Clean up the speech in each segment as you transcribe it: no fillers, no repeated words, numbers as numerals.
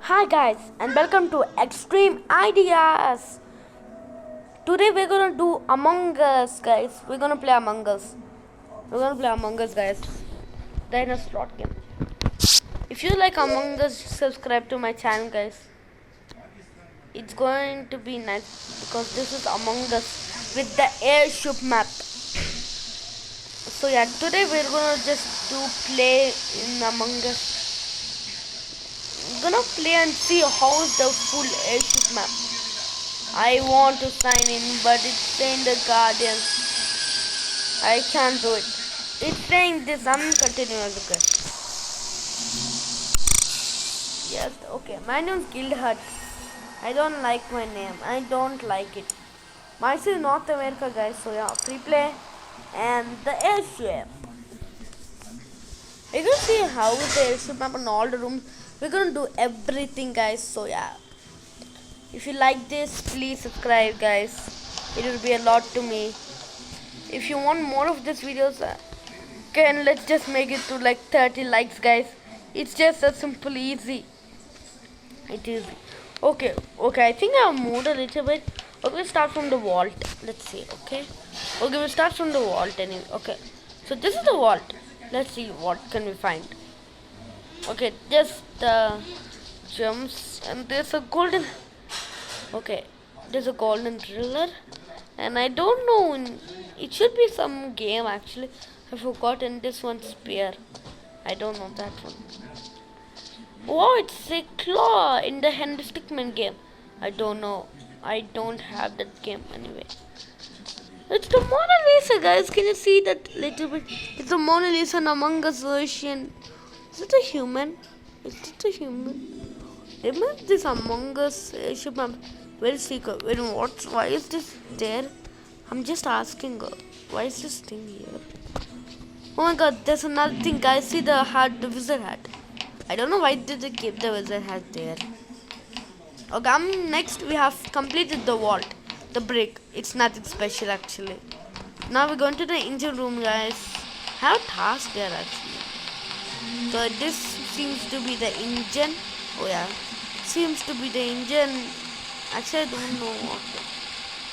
Hi guys and welcome to Extreme Ideas. Today we're gonna do Among Us, guys. We're gonna play Among Us. Guys. Dinosaur slot game. If you like Among Us, subscribe to my channel, guys. It's going to be nice because this is Among Us with the airship map. So yeah, today we're gonna just play in Among Us. Gonna play and see how's the full airship map. I want to sign in, but it's saying the Guardian. I can't do it. It's saying this uncontinuous. Okay. Yes. Okay. My name's Guildhut. I don't like my name. I don't like it. Myself North America, guys. So yeah, free play and the airship. You're gonna see how the airship map and all the rooms. We're gonna do everything, guys. So yeah, if you like this, please subscribe, guys. It will be a lot to me. If you want more of these videos, let's just make it to like 30 likes, guys. It's just a simple, easy. It is okay. I think I've moved a little bit. Okay, we'll start from the vault. Let's see. Okay, we'll start from the vault anyway. Okay, so this is the vault. Let's see what can we find. Okay, just gems, and there's a golden. Okay, there's a golden driller, and I don't know. It should be some game actually. I forgot. And this one's spear. I don't know that one. Oh, it's a claw in the Henry Stickmin game. I don't know. I don't have that game anyway. It's the Mona Lisa, guys. Can you see that little bit? It's the Mona Lisa and Among Us version. Is it a human? Remember this Among Us airship? Where is he? Why is this there? I'm just asking. Why is this thing here? Oh my god, there's another thing, guys. See the hat, the wizard hat. I don't know why did they keep the wizard hat there. Okay, next we have completed the vault, the brick. It's nothing special actually. Now we're going to the engine room, guys. I have a task there actually. So this seems to be the engine. Oh yeah, seems to be the engine. Actually, I don't know what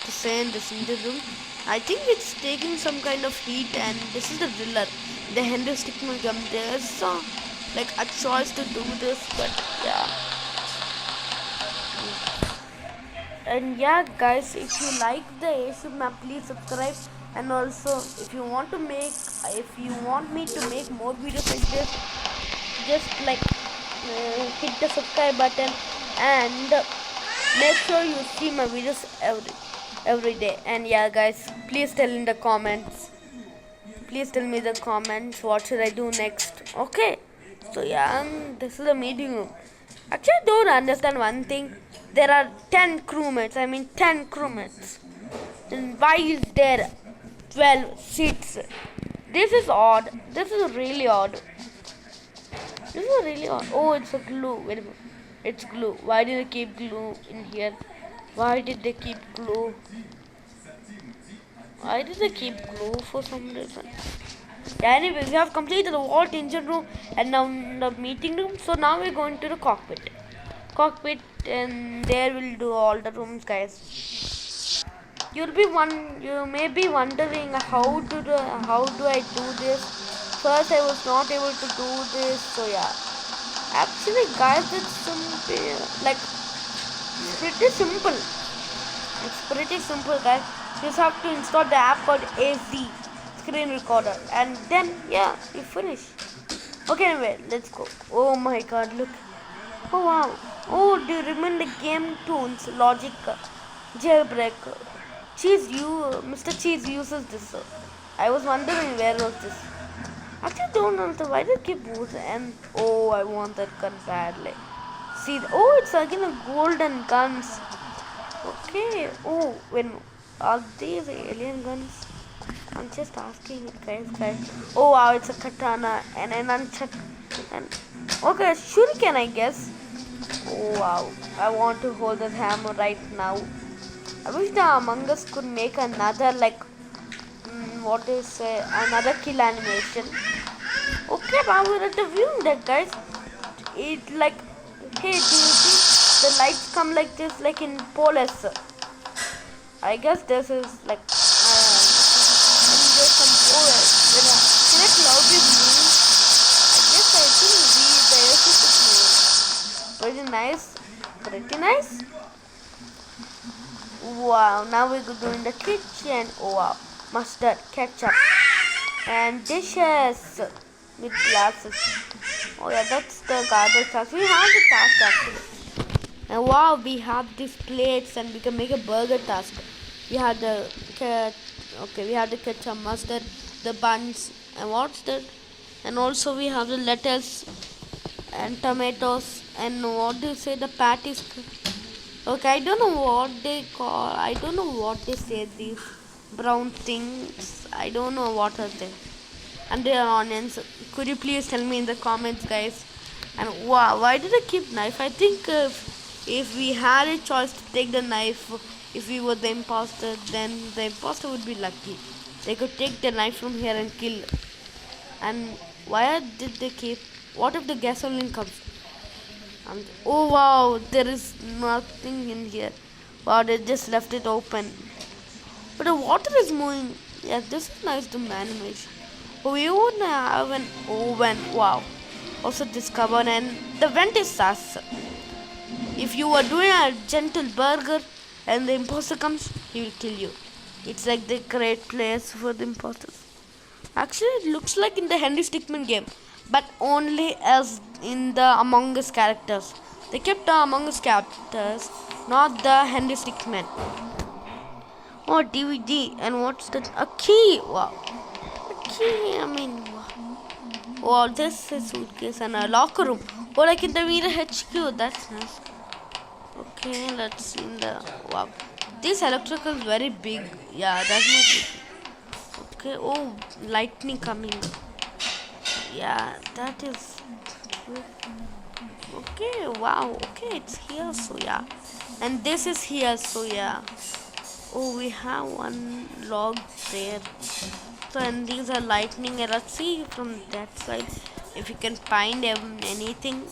to say in this engine room. I think it's taking some kind of heat, and this is the driller, the Henry Stickmin gun. There's like a choice to do this, but yeah. And yeah, guys, if you like the airship map, please subscribe. And also, if you want me to make more videos like this, just like hit the subscribe button and make sure you see my videos every day. And yeah, guys, please tell in the comments. Please tell me the comments what should I do next. Okay, so yeah, this is the meeting room. Actually, I don't understand one thing. There are 10 crewmates. 10 crewmates. Then why is there 12 seats? This is odd. This is really odd. Oh, it's a glue. Wait a minute. It's glue. Why did they keep glue in here? Why did they keep glue? Why did they keep glue for some reason? Yeah, anyway, we have completed the vault, engine room, and now the meeting room. So now we're going to the cockpit. And there we'll do all the rooms, guys. You may be wondering how do I do this? First I was not able to do this, so yeah. Actually, guys, it's pretty simple, guys. You just have to install the app called AZ Screen Recorder, and then yeah, you finish. Okay, anyway, let's go. Oh my god, look. Oh wow. Oh, do you remember the game tunes logic jailbreak? Mr. Cheese uses this. I was wondering where was this. Actually, don't know why they keep moving. And oh, I want that gun badly. See, oh, it's again a golden guns. Okay. Oh, are these alien guns? I'm just asking, guys. Oh wow, it's a katana and an nunchuck. And okay, shuriken, I guess. Oh wow, I want to hold that hammer right now. I wish the Among Us could make another another kill animation. Okay, now we're at the viewing deck, guys. Hey, do you see the lights come like this, like in Polis? I guess this is like there's some Polis. Can a cloud be blue? Yes, I think the airship is blue. Pretty nice. Pretty nice. Wow, now we're going in the kitchen. Oh wow, mustard, ketchup, and dishes with glasses. Oh yeah, that's the garbage task. We have the task actually. And wow, we have these plates and we can make a burger task. We have the we have the ketchup, mustard, the buns, and what's that? And also we have the lettuce and tomatoes and what do you say, the patties. Okay, I don't know what they call. I don't know what they say. These brown things. I don't know what are they. And they are onions. Could you please tell me in the comments, guys? And wow, why did I keep knife? I think if we had a choice to take the knife, if we were the imposter, then the imposter would be lucky. They could take the knife from here and kill. And why did they keep? What if the gasoline comes? Oh wow, there is nothing in here. Wow, they just left it open. But the water is moving. Yeah, this is nice, the animation. Oh, we would have an oven. Wow. Also discovered, and the vent is sus. If you are doing a gentle burger and the imposter comes, he will kill you. It's like the great place for the imposters. Actually, it looks like in the Henry Stickmin game, but only as in the Among Us characters. They kept the Among Us characters, not the Henry Stickmin. Oh, DVD, and what's that? A key! Wow. A key, I mean, wow. Wow, this is a suitcase and a locker room. Oh, like in the Mira HQ, that's nice. Okay, let's see the, wow. This electrical is very big. Yeah, that's not big. Okay, oh, lightning coming. Yeah, that is okay. Wow, okay, it's here, so yeah, and this is here, so yeah. Oh, we have one log there. So, and these are lightning. Let's see from that side if you can find anything.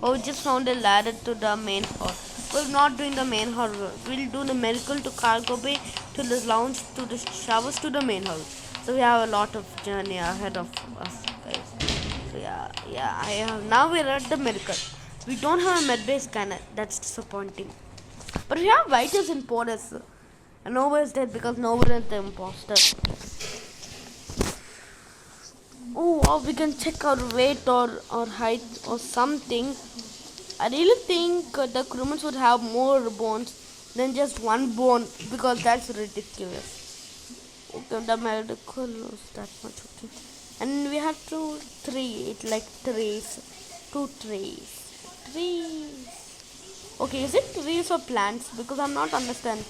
Oh, we just found a ladder to the main hall. We're not doing the main hall. We'll do the medical to cargo bay, to the lounge, to the showers, to the main hall. So we have a lot of journey ahead of us, guys. So yeah, I have. Now we're at the medical. We don't have a med base scanner. That's disappointing. But we have vitals in Porus. And nowhere is dead because nowhere is the imposter. Oh, wow, we can check our weight or height or something. I really think the crewmen should have more bones than just one bone because that's ridiculous. Okay, the medical was that much, okay. And we have to like trees. 2 trees. Trees. Okay, is it trees or plants? Because I'm not understanding.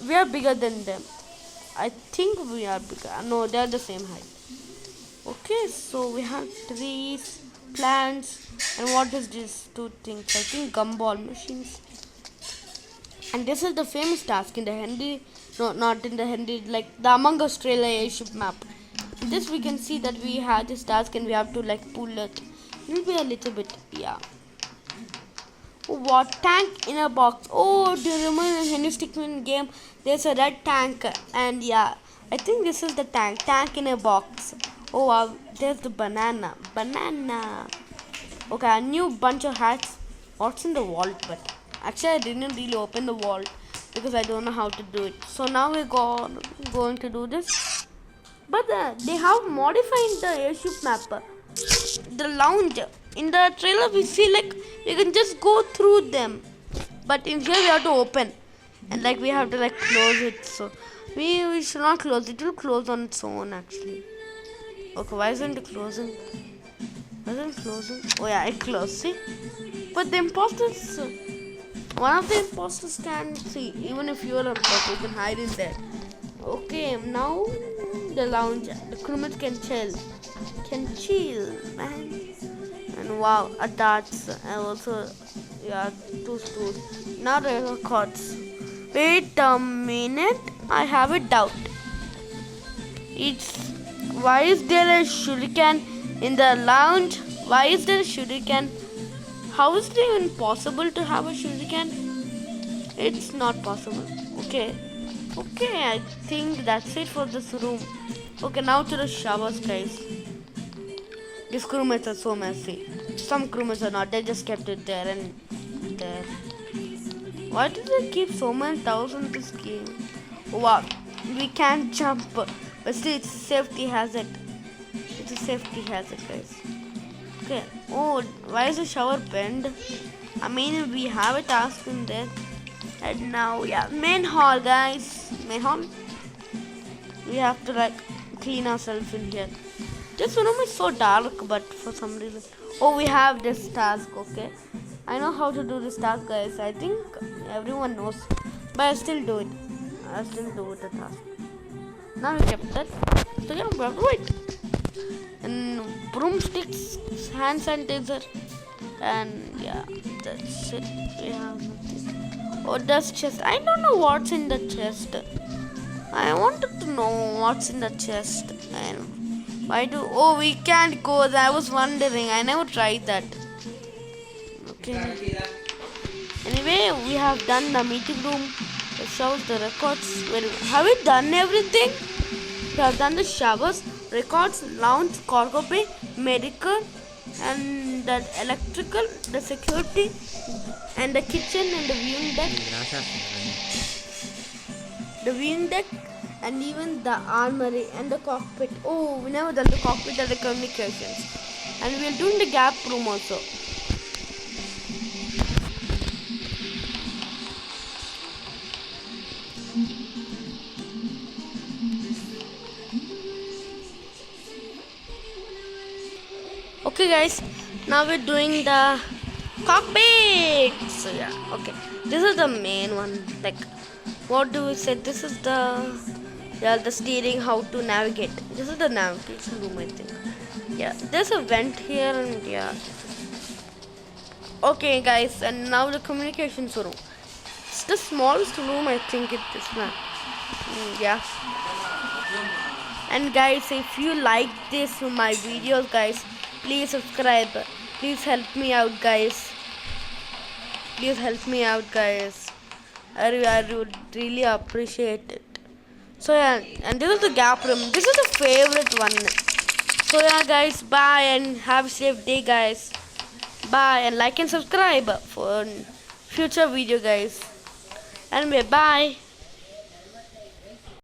We are bigger than them. I think we are bigger. No, they are the same height. Okay, so we have trees, plants, and what is this 2 things? I think gumball machines. And this is the famous task in the Henry, no, not in the Henry, like the Among Us trailer airship map. In this we can see that we have this task and we have to like pull it. It will be a little bit, yeah. What tank in a box? Oh, do you remember in Henry Stickmin game? There's a red tank, and yeah, I think this is the tank. Tank in a box. Oh wow, there's the banana. Banana. Okay, a new bunch of hats. What's in the vault? But actually, I didn't really open the vault because I don't know how to do it. So now we're going to do this. But they have modified the airship map. The lounge. In the trailer, we see like we can just go through them. But in here, we have to open. And like we have to like close it. So we should not close it. It will close on its own actually. Okay, why isn't it closing? Why isn't it closing? Oh yeah, it closed. See? But the imposters, one of the imposters can see. Even if you are a imposter, you can hide in there. Okay, now the lounge. The crewmates can chill. Can chill, man. And wow, a darts. And also, yeah, 2 stools. Now there are cards. Wait a minute. I have a doubt. Why is there a shuriken in the lounge? Why is there a shuriken How is it even possible to have a shuriken? It's not possible. Okay. Okay, I think that's it for this room. Okay, now to the showers, guys. These crewmates are so messy. Some crewmates are not. They just kept it there and there. Why do they keep so many towels in this game? Wow, we can't jump. But still, it's a safety hazard. It's a safety hazard, guys. Okay. Oh, why is the shower bend? I mean, we have a task in there. And now, yeah, main hall, guys. Main hall. We have to like clean ourselves in here. This room is so dark, but for some reason. Oh, we have this task, okay. I know how to do this task, guys. I think everyone knows. But I still do it. I still do the task. Now we kept that. So yeah, we have to wait. And broomsticks, hand sanitizer. And yeah, that's it. We have nothing. Oh, that's chest. I don't know what's in the chest. I wanted to know what's in the chest. And why do... Oh, we can't go there. I was wondering. I never tried that. Okay. Anyway, we have done the meeting room. It shows the records. Have we done everything? We have done the showers, records, lounge, cargo bay, medical, and the electrical, the security, and the kitchen and the viewing deck. The viewing deck, and even the armory and the cockpit. Oh, we never done the cockpit and the communications. And we are doing the gap room also. Okay guys, now we're doing the cockpit. So yeah, okay. This is the main one. Like, what do we say? This is the steering, how to navigate. This is the navigation room, I think. Yeah, there's a vent here and yeah. Okay guys, and now the communications room. It's the smallest room, I think, it is now. Yeah. And guys, if you like this my videos, guys, please subscribe. Please help me out, guys. Please help me out, guys. I would really appreciate it. So yeah, and this is the gap room. This is the favorite one. So yeah, guys, bye and have a safe day, guys. Bye and like and subscribe for future video, guys. Anyway, bye.